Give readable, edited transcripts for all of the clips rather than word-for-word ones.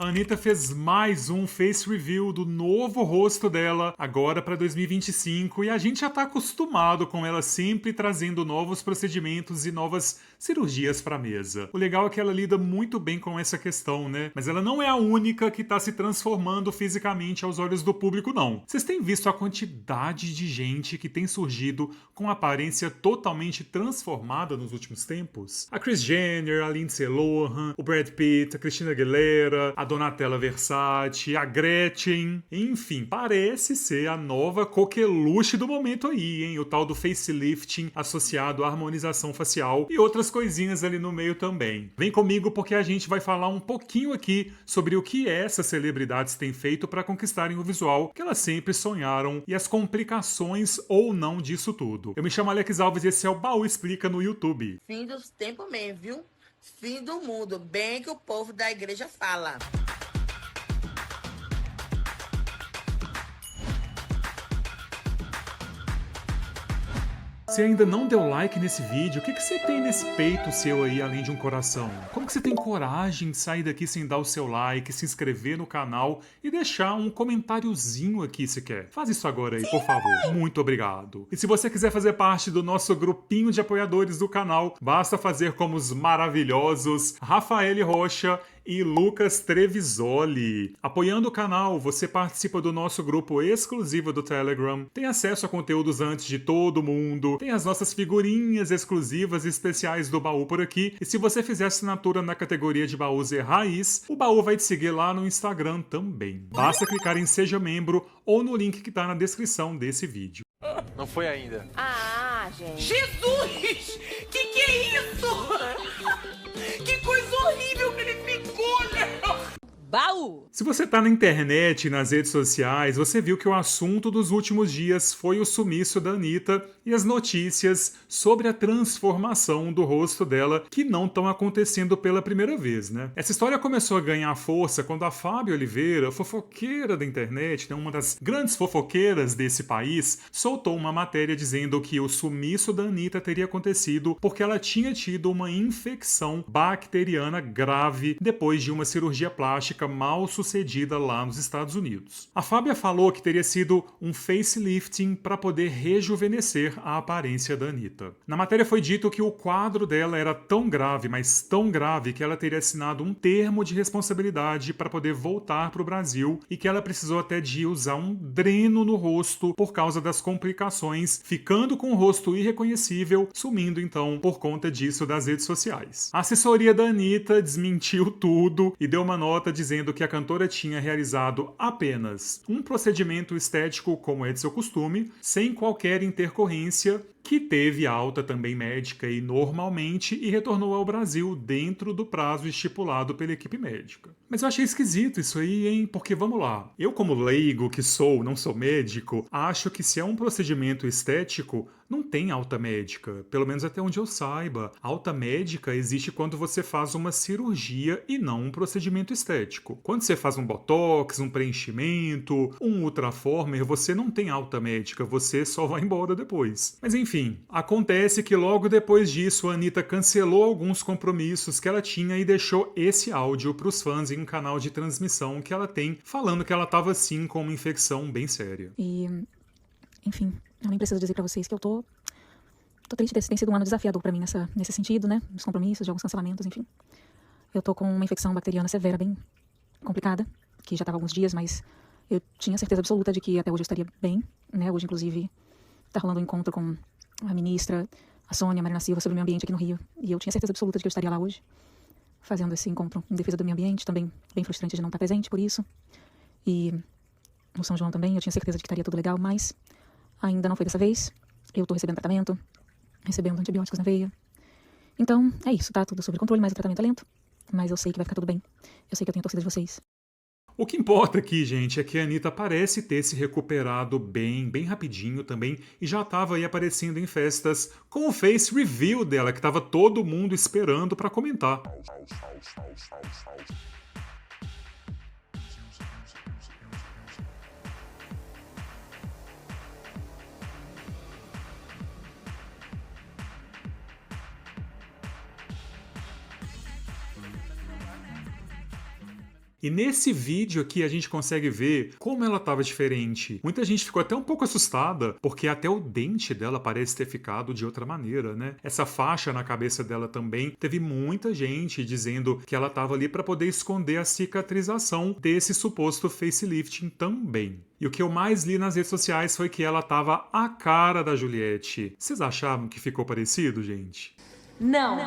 A Anitta fez mais um face review do novo rosto dela, agora para 2025, e a gente já tá acostumado com ela sempre trazendo novos procedimentos e novas cirurgias pra mesa. O legal é que ela lida muito bem com essa questão, né? Mas ela não é a única que tá se transformando fisicamente aos olhos do público, não. Vocês têm visto a quantidade de gente que tem surgido com aparência totalmente transformada nos últimos tempos? A Kris Jenner, a Lindsay Lohan, o Brad Pitt, a Christina Aguilera, a Donatella Versace, a Gretchen, enfim, parece ser a nova coqueluche do momento aí, hein? O tal do facelifting associado à harmonização facial e outras coisinhas ali no meio também. Vem comigo porque a gente vai falar um pouquinho aqui sobre o que essas celebridades têm feito para conquistarem o visual que elas sempre sonharam e as complicações ou não disso tudo. Eu me chamo Alex Alves e esse é o Baú Explica no YouTube. Fim dos tempos mesmo, viu? Fim do mundo, bem que o povo da igreja fala. Se ainda não deu like nesse vídeo, o que você tem nesse peito seu aí, além de um coração? Como que você tem coragem de sair daqui sem dar o seu like, se inscrever no canal e deixar um comentáriozinho aqui se quer? Faz isso agora aí, por favor. Muito obrigado. E se você quiser fazer parte do nosso grupinho de apoiadores do canal, basta fazer como os maravilhosos Rafael Rocha e Lucas Trevisoli. Apoiando o canal, você participa do nosso grupo exclusivo do Telegram, tem acesso a conteúdos antes de todo mundo, tem as nossas figurinhas exclusivas e especiais do baú por aqui, e se você fizer assinatura na categoria de baús e raiz, o baú vai te seguir lá no Instagram também. Basta clicar em Seja Membro ou no link que tá na descrição desse vídeo. Não foi ainda. Ah, gente. Jesus! Que é isso? Que coisa horrível que ele ficou, né? Baú! Se você tá na internet e nas redes sociais, você viu que o assunto dos últimos dias foi o sumiço da Anitta e as notícias sobre a transformação do rosto dela que não estão acontecendo pela primeira vez, né? Essa história começou a ganhar força quando a Fábio Oliveira, fofoqueira da internet, né, uma das grandes fofoqueiras desse país, soltou uma matéria dizendo que o sumiço da Anitta teria acontecido porque ela tinha tido uma infecção bacteriana grave depois de uma cirurgia plástica mal sucedida lá nos Estados Unidos. A Fábia falou que teria sido um facelifting para poder rejuvenescer a aparência da Anitta. Na matéria foi dito que o quadro dela era tão grave, mas tão grave, que ela teria assinado um termo de responsabilidade para poder voltar para o Brasil e que ela precisou até de usar um dreno no rosto por causa das complicações, ficando com o rosto irreconhecível, sumindo então por conta disso das redes sociais. A assessoria da Anitta desmentiu tudo e deu uma nota dizendo que a cantora tinha realizado apenas um procedimento estético, como é de seu costume, sem qualquer intercorrência, que teve alta também médica e normalmente e retornou ao Brasil dentro do prazo estipulado pela equipe médica. Mas eu achei esquisito isso aí, hein? Porque vamos lá, eu como leigo que sou, não sou médico, acho que se é um procedimento estético, não tem alta médica, pelo menos até onde eu saiba. Alta médica existe quando você faz uma cirurgia e não um procedimento estético. Quando você faz um botox, um preenchimento, um ultraformer, você não tem alta médica, você só vai embora depois. Mas enfim, acontece que logo depois disso a Anitta cancelou alguns compromissos que ela tinha e deixou esse áudio para os fãs em um canal de transmissão que ela tem, falando que ela estava sim com uma infecção bem séria. E, enfim, eu nem preciso dizer pra vocês que eu tô triste. Tem sido um ano desafiador pra mim nesse sentido, né? Dos compromissos, de alguns cancelamentos, enfim. Eu tô com uma infecção bacteriana severa, bem complicada, que já tava há alguns dias, mas eu tinha certeza absoluta de que até hoje eu estaria bem, né? Hoje, inclusive, tá rolando um encontro com a ministra, a Sônia Marina Silva, sobre o meio ambiente aqui no Rio. E eu tinha certeza absoluta de que eu estaria lá hoje, fazendo esse encontro em defesa do meio ambiente, também bem frustrante de não estar presente por isso. E no São João também, eu tinha certeza de que estaria tudo legal, mas ainda não foi dessa vez. Eu tô recebendo tratamento, recebendo antibióticos na veia. Então, é isso, tá tudo sob controle, mas o tratamento é lento. Mas eu sei que vai ficar tudo bem. Eu sei que eu tenho a torcida de vocês. O que importa aqui, gente, é que a Anitta parece ter se recuperado bem rapidinho também e já estava aí aparecendo em festas com o face review dela, que estava todo mundo esperando para comentar. E nesse vídeo aqui a gente consegue ver como ela estava diferente. Muita gente ficou até um pouco assustada, porque até o dente dela parece ter ficado de outra maneira, né? Essa faixa na cabeça dela também, teve muita gente dizendo que ela estava ali para poder esconder a cicatrização desse suposto facelifting também. E o que eu mais li nas redes sociais foi que ela tava a cara da Juliette. Vocês achavam que ficou parecido, gente? Não.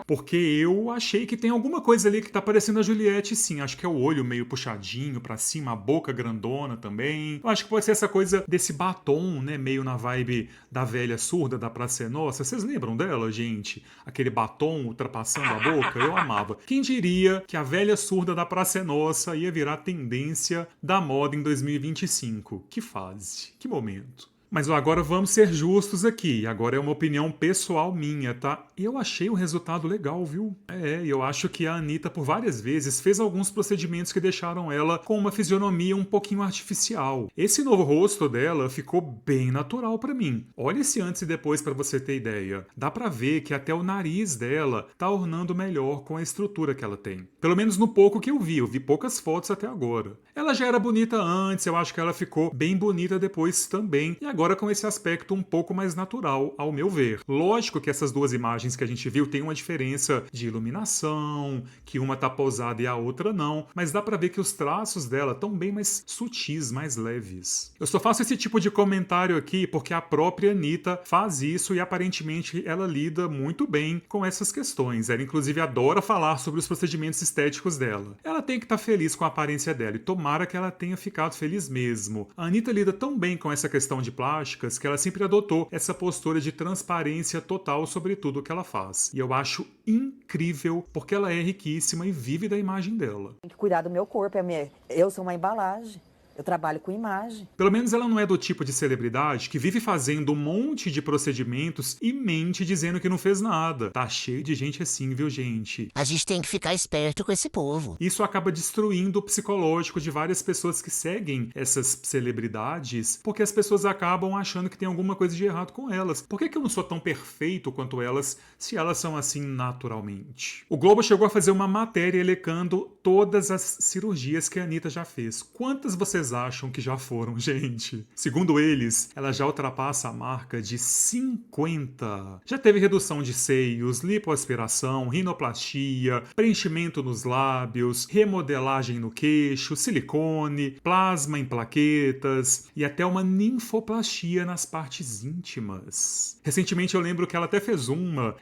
Porque eu achei que tem alguma coisa ali que tá parecendo a Juliette, sim. Acho que é o olho meio puxadinho pra cima, a boca grandona também. Eu acho que pode ser essa coisa desse batom, né? Meio na vibe da velha surda da Praça é Nossa. Vocês lembram dela, gente? Aquele batom ultrapassando a boca? Eu amava. Quem diria que a velha surda da Praça é Nossa ia virar tendência da moda em 2025? Que fase, que momento. Mas agora vamos ser justos aqui. Agora é uma opinião pessoal minha, tá? Eu achei o resultado legal, viu? Eu acho que a Anitta, por várias vezes, fez alguns procedimentos que deixaram ela com uma fisionomia um pouquinho artificial. Esse novo rosto dela ficou bem natural pra mim. Olha esse antes e depois pra você ter ideia. Dá pra ver que até o nariz dela tá ornando melhor com a estrutura que ela tem. Pelo menos no pouco que eu vi poucas fotos até agora. Ela já era bonita antes, eu acho que ela ficou bem bonita depois também. E agora com esse aspecto um pouco mais natural, ao meu ver. Lógico que essas duas imagens que a gente viu tem uma diferença de iluminação, que uma tá pousada e a outra não, mas dá pra ver que os traços dela estão bem mais sutis, mais leves. Eu só faço esse tipo de comentário aqui porque a própria Anitta faz isso e aparentemente ela lida muito bem com essas questões. Ela inclusive adora falar sobre os procedimentos estéticos dela. Ela tem que estar feliz com a aparência dela e tomara que ela tenha ficado feliz mesmo. A Anitta lida tão bem com essa questão de plásticas que ela sempre adotou essa postura de transparência total sobre tudo o que ela faz. E eu acho incrível porque ela é riquíssima e vive da imagem dela. Tem que cuidar do meu corpo, eu sou uma embalagem. Eu trabalho com imagem. Pelo menos ela não é do tipo de celebridade que vive fazendo um monte de procedimentos e mente dizendo que não fez nada. Tá cheio de gente assim, viu, gente? A gente tem que ficar esperto com esse povo. Isso acaba destruindo o psicológico de várias pessoas que seguem essas celebridades, porque as pessoas acabam achando que tem alguma coisa de errado com elas. Por que eu não sou tão perfeito quanto elas, se elas são assim naturalmente? O Globo chegou a fazer uma matéria elencando todas as cirurgias que a Anitta já fez. Quantas vocês acham que já foram, gente? Segundo eles, ela já ultrapassa a marca de 50. Já teve redução de seios, lipoaspiração, rinoplastia, preenchimento nos lábios, remodelagem no queixo, silicone, plasma em plaquetas e até uma ninfoplastia nas partes íntimas. Recentemente eu lembro que ela até fez uma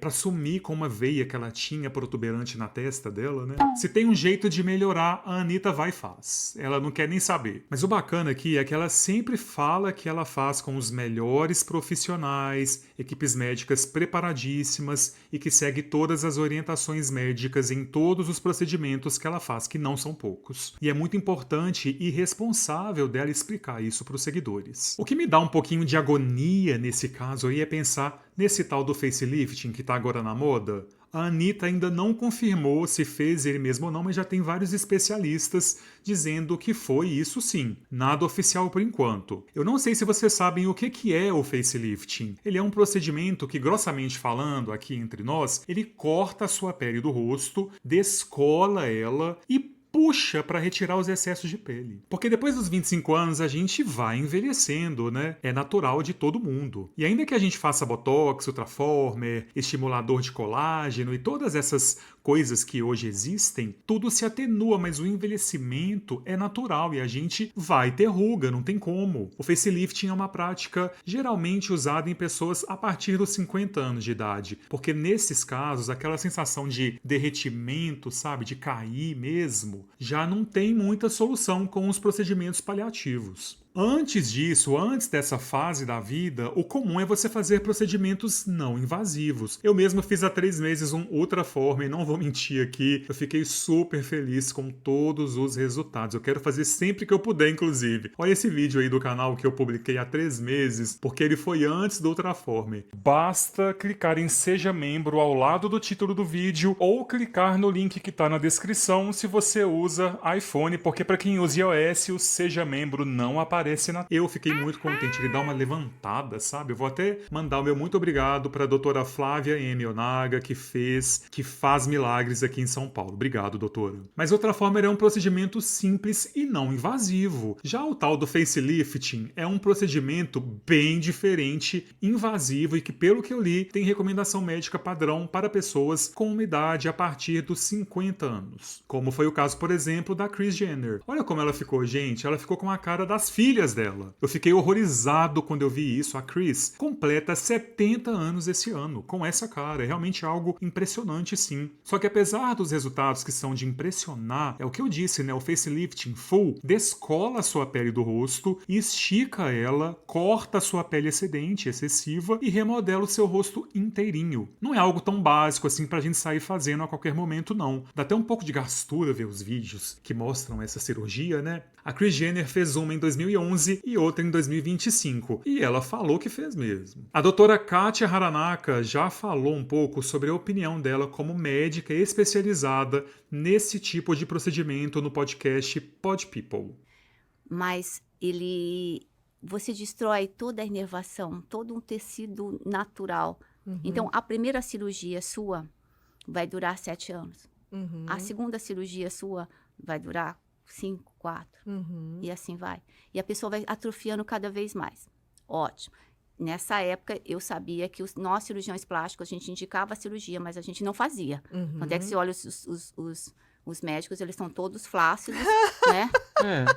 pra sumir com uma veia que ela tinha protuberante na testa dela, né? Se tem um jeito de melhorar, a Anitta vai e faz. Ela não quer nem saber. Mas o bacana aqui é que ela sempre fala que ela faz com os melhores profissionais, equipes médicas preparadíssimas e que segue todas as orientações médicas em todos os procedimentos que ela faz, que não são poucos. E é muito importante e responsável dela explicar isso para os seguidores. O que me dá um pouquinho de agonia nesse caso aí é pensar nesse tal do facelifting que tá agora na moda. A Anitta ainda não confirmou se fez ele mesmo ou não, mas já tem vários especialistas dizendo que foi isso sim. Nada oficial por enquanto. Eu não sei se vocês sabem o que é o facelifting. Ele é um procedimento que, grossamente falando, aqui entre nós, ele corta a sua pele do rosto, descola ela e puxa para retirar os excessos de pele. Porque depois dos 25 anos a gente vai envelhecendo, né? É natural de todo mundo. E ainda que a gente faça botox, ultraformer, estimulador de colágeno e todas essas coisas que hoje existem, tudo se atenua, mas o envelhecimento é natural e a gente vai ter ruga, não tem como. O facelifting é uma prática geralmente usada em pessoas a partir dos 50 anos de idade, porque nesses casos aquela sensação de derretimento, sabe, de cair mesmo, já não tem muita solução com os procedimentos paliativos. Antes disso, antes dessa fase da vida, o comum é você fazer procedimentos não invasivos. Eu mesmo fiz há 3 meses um ultraformer, não vou mentir aqui, eu fiquei super feliz com todos os resultados. Eu quero fazer sempre que eu puder, inclusive. Olha esse vídeo aí do canal que eu publiquei há 3 meses, porque ele foi antes do ultraformer. Basta clicar em Seja Membro ao lado do título do vídeo ou clicar no link que está na descrição se você usa iPhone, porque para quem usa iOS o Seja Membro não aparece aparece na... Eu fiquei muito contente, ele dá uma levantada, sabe? Eu vou até mandar o meu muito obrigado pra doutora Flávia M. Onaga, que faz milagres aqui em São Paulo. Obrigado, doutora. Mas outra forma é um procedimento simples e não invasivo. Já o tal do facelifting é um procedimento bem diferente, invasivo e que, pelo que eu li, tem recomendação médica padrão para pessoas com uma idade a partir dos 50 anos. Como foi o caso, por exemplo, da Kris Jenner. Olha como ela ficou, gente. Ela ficou com a cara das filhas dela. Eu fiquei horrorizado quando eu vi isso. A Kris completa 70 anos esse ano, com essa cara. É realmente algo impressionante, sim. Só que apesar dos resultados que são de impressionar, é o que eu disse, né? O facelifting full descola a sua pele do rosto, estica ela, corta a sua pele excedente, excessiva e remodela o seu rosto inteirinho. Não é algo tão básico assim pra gente sair fazendo a qualquer momento, não. Dá até um pouco de gastura ver os vídeos que mostram essa cirurgia, né? A Kris Jenner fez uma em 2011 e outra em 2025. E ela falou que fez mesmo. A doutora Kátia Haranaka já falou um pouco sobre a opinião dela como médica especializada nesse tipo de procedimento no podcast Pod People. Mas você destrói toda a inervação, todo um tecido natural. Então, a primeira cirurgia sua vai durar 7 anos. A segunda cirurgia sua vai durar 5, 4. E assim vai. E a pessoa vai atrofiando cada vez mais. Ótimo. Nessa época, eu sabia que nós, cirurgiões plásticos, a gente indicava a cirurgia, mas a gente não fazia. Quando é que você olha os médicos, eles são todos flácidos, né?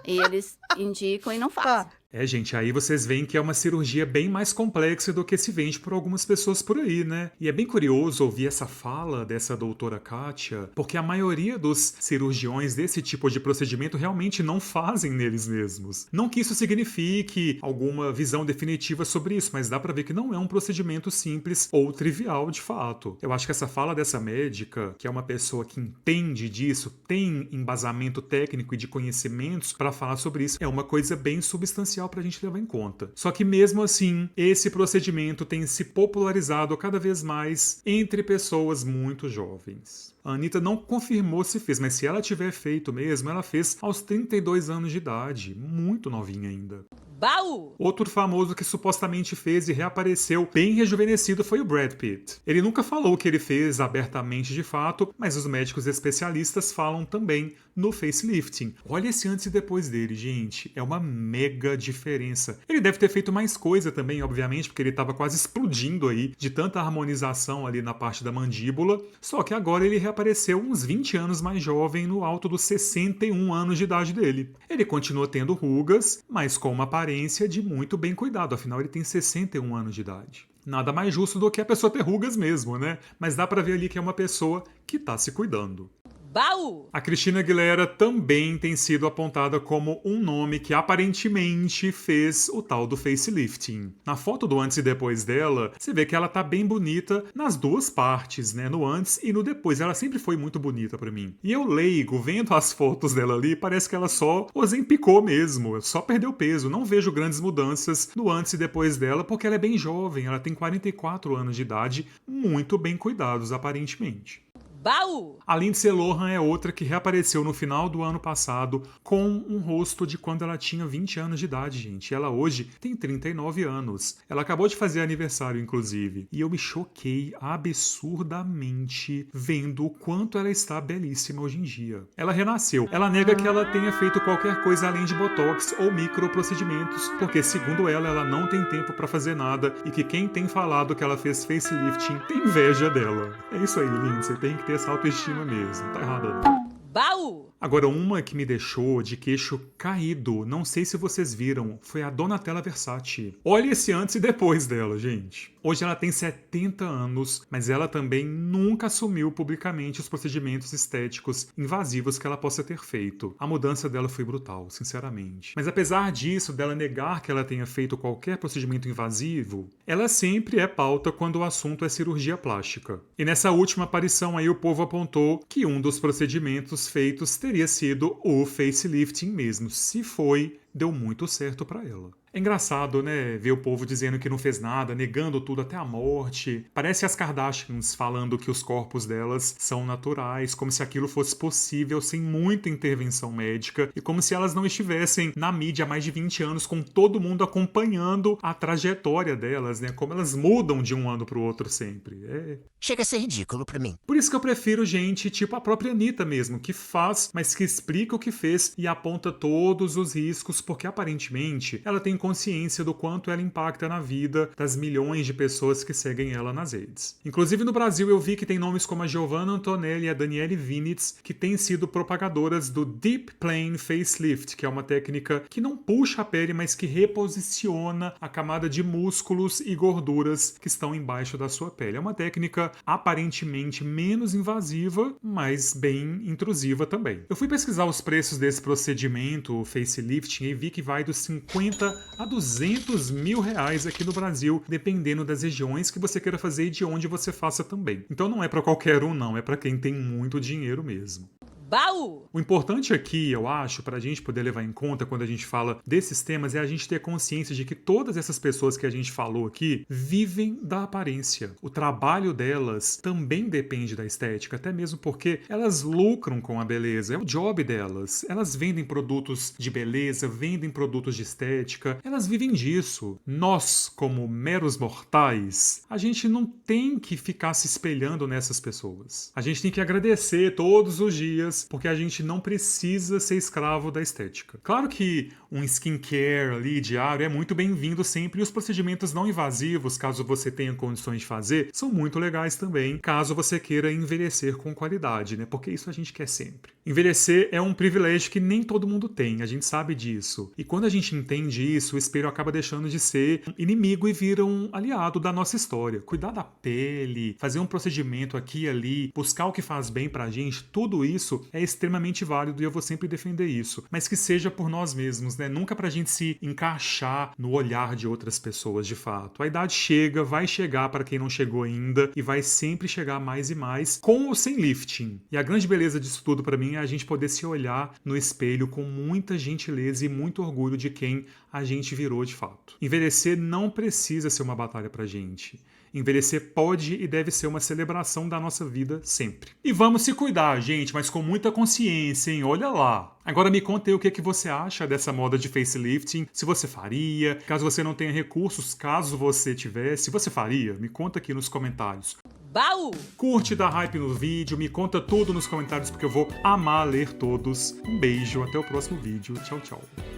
E eles indicam e não fazem. Gente, aí vocês veem que é uma cirurgia bem mais complexa do que se vende por algumas pessoas por aí, né? E é bem curioso ouvir essa fala dessa doutora Kátia, porque a maioria dos cirurgiões desse tipo de procedimento realmente não fazem neles mesmos. Não que isso signifique alguma visão definitiva sobre isso, mas dá pra ver que não é um procedimento simples ou trivial de fato. Eu acho que essa fala dessa médica, que é uma pessoa que entende disso, tem embasamento técnico e de conhecimentos pra falar sobre isso, é uma coisa bem substancial pra gente levar em conta. Só que mesmo assim, esse procedimento tem se popularizado cada vez mais entre pessoas muito jovens. A Anitta não confirmou se fez, mas se ela tiver feito mesmo, ela fez aos 32 anos de idade, muito novinha ainda. Baú! Outro famoso que supostamente fez e reapareceu bem rejuvenescido foi o Brad Pitt. Ele nunca falou que ele fez abertamente de fato, mas os médicos especialistas falam também no facelifting. Olha esse antes e depois dele, gente. É uma mega diferença. Ele deve ter feito mais coisa também, obviamente, porque ele estava quase explodindo aí de tanta harmonização ali na parte da mandíbula. Só que agora ele reapareceu uns 20 anos mais jovem, no alto dos 61 anos de idade dele. Ele continua tendo rugas, mas com uma aparência de muito bem cuidado, afinal ele tem 61 anos de idade. Nada mais justo do que a pessoa ter rugas mesmo, né? Mas dá pra ver ali que é uma pessoa que tá se cuidando. Baú! A Christina Aguilera também tem sido apontada como um nome que aparentemente fez o tal do facelifting. Na foto do antes e depois dela, você vê que ela tá bem bonita nas duas partes, né? No antes e no depois. Ela sempre foi muito bonita pra mim. E eu leigo, vendo as fotos dela ali, parece que ela só ozempicou mesmo, só perdeu peso. Não vejo grandes mudanças no antes e depois dela, porque ela é bem jovem, ela tem 44 anos de idade, muito bem cuidados aparentemente. Baú! A Lindsay Lohan é outra que reapareceu no final do ano passado com um rosto de quando ela tinha 20 anos de idade, gente. Ela hoje tem 39 anos. Ela acabou de fazer aniversário, inclusive. E eu me choquei absurdamente vendo o quanto ela está belíssima hoje em dia. Ela renasceu. Ela nega que ela tenha feito qualquer coisa além de botox ou microprocedimentos, porque, segundo ela, ela não tem tempo pra fazer nada e que quem tem falado que ela fez facelifting tem inveja dela. É isso aí, Lindsay. Tem que ter essa autoestima mesmo. Tá errada não. Baú! Agora, uma que me deixou de queixo caído, não sei se vocês viram, foi a Donatella Versace. Olha esse antes e depois dela, gente. Hoje ela tem 70 anos, mas ela também nunca assumiu publicamente os procedimentos estéticos invasivos que ela possa ter feito. A mudança dela foi brutal, sinceramente. Mas apesar disso, dela negar que ela tenha feito qualquer procedimento invasivo, ela sempre é pauta quando o assunto é cirurgia plástica. E nessa última aparição aí, o povo apontou que um dos procedimentos feitos teria sido o facelifting mesmo. Se foi, deu muito certo pra ela. É engraçado, né, ver o povo dizendo que não fez nada, negando tudo até a morte. Parece as Kardashians falando que os corpos delas são naturais, como se aquilo fosse possível sem muita intervenção médica e como se elas não estivessem na mídia há mais de 20 anos com todo mundo acompanhando a trajetória delas, né, como elas mudam de um ano pro outro sempre. Chega a ser ridículo pra mim. Por isso que eu prefiro gente tipo a própria Anitta mesmo, que faz, mas que explica o que fez e aponta todos os riscos, porque aparentemente ela tem consciência do quanto ela impacta na vida das milhões de pessoas que seguem ela nas redes. Inclusive no Brasil eu vi que tem nomes como a Giovanna Antonelli e a Daniele Vinitz, que têm sido propagadoras do Deep Plane Facelift, que é uma técnica que não puxa a pele, mas que reposiciona a camada de músculos e gorduras que estão embaixo da sua pele. É uma técnica aparentemente menos invasiva, mas bem intrusiva também. Eu fui pesquisar os preços desse procedimento, o facelifting, e vi que vai dos 50 a 200 mil reais aqui no Brasil, dependendo das regiões que você queira fazer e de onde você faça também. Então não é para qualquer um não, é para quem tem muito dinheiro mesmo. Baú! O importante aqui, eu acho, para a gente poder levar em conta quando a gente fala desses temas, é a gente ter consciência de que todas essas pessoas que a gente falou aqui vivem da aparência. O trabalho delas também depende da estética, até mesmo porque elas lucram com a beleza, é o job delas. Elas vendem produtos de beleza, vendem produtos de estética, elas vivem disso. Nós, como meros mortais, a gente não tem que ficar se espelhando nessas pessoas. A gente tem que agradecer todos os dias porque a gente não precisa ser escravo da estética. Claro que um skincare ali diário é muito bem-vindo sempre, e os procedimentos não invasivos, caso você tenha condições de fazer, são muito legais também, caso você queira envelhecer com qualidade, né? Porque isso a gente quer sempre. Envelhecer é um privilégio que nem todo mundo tem, a gente sabe disso. E quando a gente entende isso, o espelho acaba deixando de ser um inimigo e vira um aliado da nossa história. Cuidar da pele, fazer um procedimento aqui e ali, buscar o que faz bem pra gente, tudo isso é extremamente válido e eu vou sempre defender isso. Mas que seja por nós mesmos, né? Nunca pra gente se encaixar no olhar de outras pessoas, de fato. A idade chega, vai chegar para quem não chegou ainda e vai sempre chegar mais e mais, com ou sem lifting. E a grande beleza disso tudo pra mim é a gente poder se olhar no espelho com muita gentileza e muito orgulho de quem a gente virou de fato. Envelhecer não precisa ser uma batalha pra gente. Envelhecer pode e deve ser uma celebração da nossa vida sempre. E vamos se cuidar, gente, mas com muita consciência, hein? Olha lá! Agora me conta aí o que você acha dessa moda de facelifting, se você faria, caso você não tenha recursos, caso você tivesse, você faria? Me conta aqui nos comentários. Baú! Curte, dá hype no vídeo, me conta tudo nos comentários porque eu vou amar ler todos. Um beijo, até o próximo vídeo. Tchau, tchau.